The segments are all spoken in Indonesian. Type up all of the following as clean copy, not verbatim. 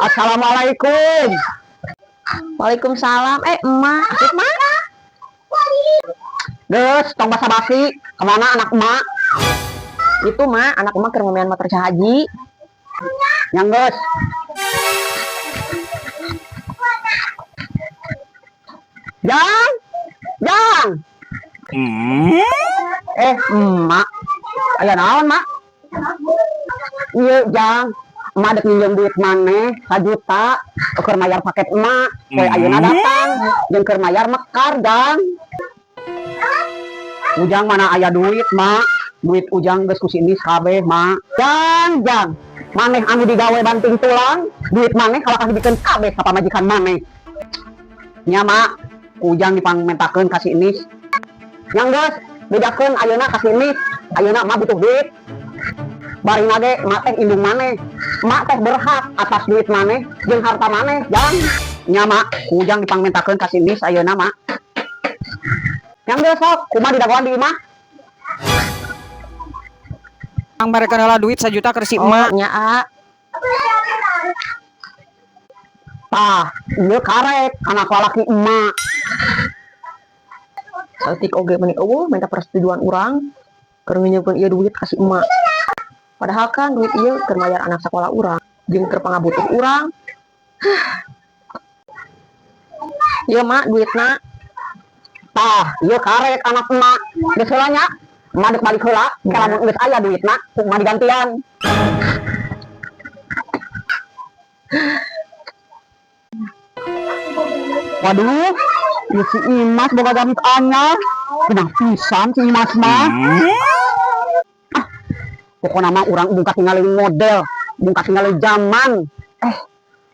Assalamualaikum. Waalaikumsalam. Emak, asik mak. Gus, tong basa-basi. Kemana anak emak? Itu mak, anak emak keur ngomean motor Cah Haji. Yang Gus. Jang, Jang. Emak. Aya naon, Mak? Iya, Jang. Emak dek minjem duit maneh 1 juta keur mayar paket emak. Poe ayeuna datang jeung keur mayar mekar, Jang. Ujang mana aya duit, Mak? Duit Ujang geus ku sindis kabeh, Mak. Jang. Maneh anu digawe banting tulang, duit maneh kalau kasih bikin kabeh ka pamajikan maneh. Nya, Mak, Ujang dipangmentakeun ka Sinis. Yang geus bedakeun ayeuna ka Sinis. Ayeuna emak butuh duit. Bari nage emak teh indung maneh. Emak teh berhak atas duit maneh jeung harta maneh, Jang. Nya, Mak, Ujang dipangmentakeun ka Sinis ayeuna, Mak. Yang geus sok kumaha didagoan di imah? Ang mereka adalah duit 1 juta ke si emak. Nya A. Tah, ieu karek anak lalaki emak. Saeutik oge meuni eueuh minta persetujuan urang keur nginjemkeun ieu duit ka si emak. Padahal kan duit ieu keur mayar anak sakola urang jeung keur pangabutuh urang. Ieu mak duitna. Tah, ieu karek anak emak. Geus heula nya. Emak dek balik heula, kalamun geus aya duitna, kumaha digantian. Waduh, ieu si Imas boga gamis anyar. Kenang pisan si Imas mah. Pokona mah urang bungka tinggalin model, bungka tinggalin zaman.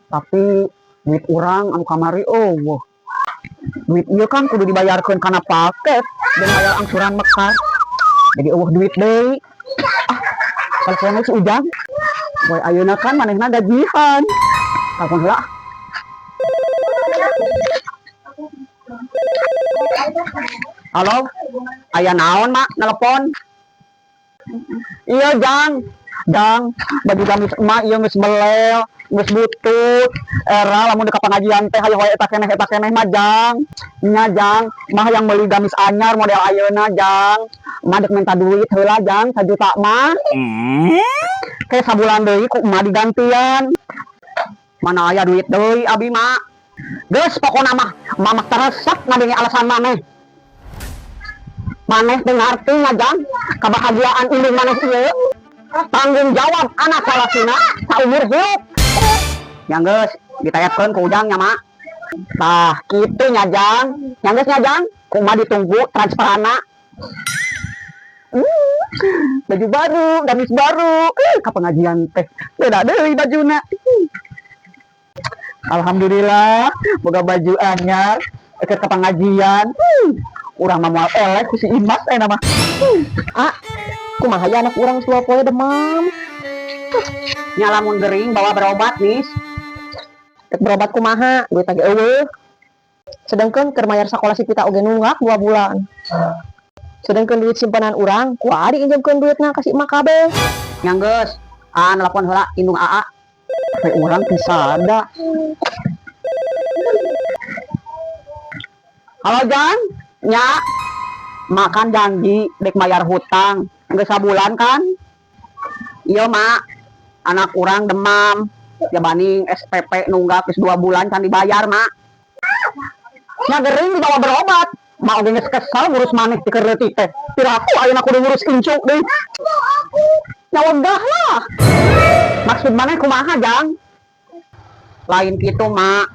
Tapi duit urang anu kamari eueuh. Duit ieu kan kudu dibayarkeun kana paket dan bayar angsuran mekar. Jadi eueuh duit deui. Telepon si Ujang. Boy ayeuna kan manehna gajihan. Telepon heula. Halo, aya naon, Mak? Telepon. Iya, Jang, baju gamis emak ieu geus belel, geus butut. Era lamun deka pengajian teh hayu wae eta keneh mah, Jang. Nya, Jang, mah yang beli gamis anyar model ayeuna, Jang. Emak dek minta duit heula, Jang, 1 juta mah. Kayak sabulan deui ku emak digantian. Mana aya duit deui abi, Mak. Geus pokona mah emak teresep ngadenge alasan maneh. Maneh teh ngarti ngajang kebahagiaan indung maneh ieu. Tanggung jawab anak lalakina saumur hidup. Yang geus ditayapkeun ku Ujang nya, Mak. Tah, kitu nya, Jang. Yang geus nya, Jang, kumaha ditunggu transferana. Baju baru, gamis baru. Ka pengajian teh beda deui bajuna. Alhamdulillah, boga baju anyar keur ka pengajian. Urang mah moal elek ku si Imas eta mah. Kumaha ya anak urang sua poe demam. Nya lamun gering bawa berobat, Nis. Rek berobat kumaha? Duit lagi eueuh. Sedengkeun keur mayar sakola si Pita oge nunggak 2 bulan. Sedengkeun duit simpanan urang kumaha diinjemkeun duitna ka si emak kabeh. Yang geus, nelpon heula indung AA. Kayak urang pisada. Halo, Jang. Nya. Makan janji dek bayar hutang. Geus sabulan kan? Iya, Mak. Anak urang demam. Jabani SPP nunggak geus 2 bulan can dibayar, Mak. Nya gering dibawa berobat. Mak oge geus kesel ngurus maneh ti keur leutik teh. Piraku ayeuna kudu ngurus incu deui. Nya wegah lah. Maksud maneh kumaha, Jang? Lain kitu, Mak.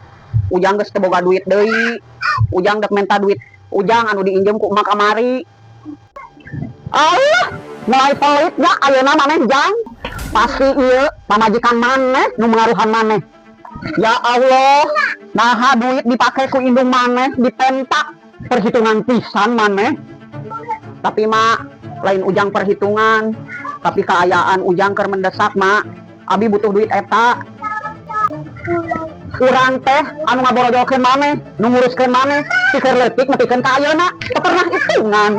Ujang geus teu boga duit deui. Ujang dek minta duit Ujang anu diinjem ku emak kamari. Allah, mulai pelitnya ayeuna maneh, Jang. Pasti ieu pamajikan maneh nu mengaruhan maneh. Ya Allah, naha duit dipake ku indung maneh dipentak perhitungan pisan maneh. Tapi, Mak, lain Ujang perhitungan. Tapi keayaan Ujang keur mendesak, Mak. Abi butuh duit eta. Urang teh anu ngaborojolkeun maneh, nu nguruskeun maneh, pikir leutik nepikeun ka ayeuna, teu pernah hitungan.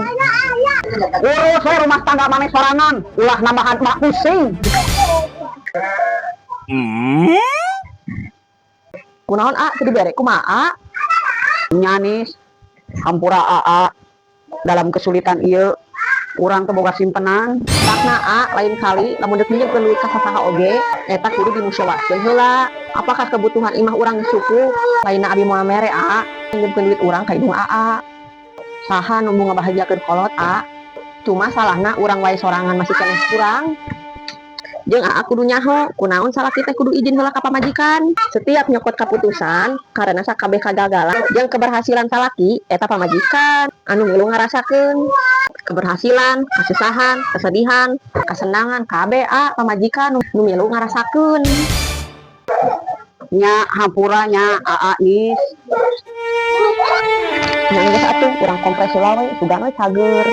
Urus we rumah tangga maneh sorangan, ulah nambahan emak pusing. Kunaon teu dibere kumaha? Nyanis hampura aa dalam kesulitan ieu urang teu boga simpenan. Takna lain kali lamun deuk minjem duit ka sasaha oge eta kudu dimusyawarahkeun heula. Apakah kebutuhan imah urang geus cukup? Lainna abi moal mere minjemkeun duit urang ka hidung saha nu ngabahagiakeun kolot cuma salahna urang wae sorangan masih keneh kurang. Jeung kudu nyaho kunaon salaki teh kudu izin heula ka pamajikan. Setiap nyokot kaputusan karena sakabeh kagagalan jeung keberhasilan salaki eta pamajikan anu milu ngarasakeun keberhasilan, kesusahan, kesedihan, kesenangan kabeh pamajikan nu milu ngarasakeun. Nya hampura nya aa nis. Nya geus atuh urang kompres heula we sugan we cager.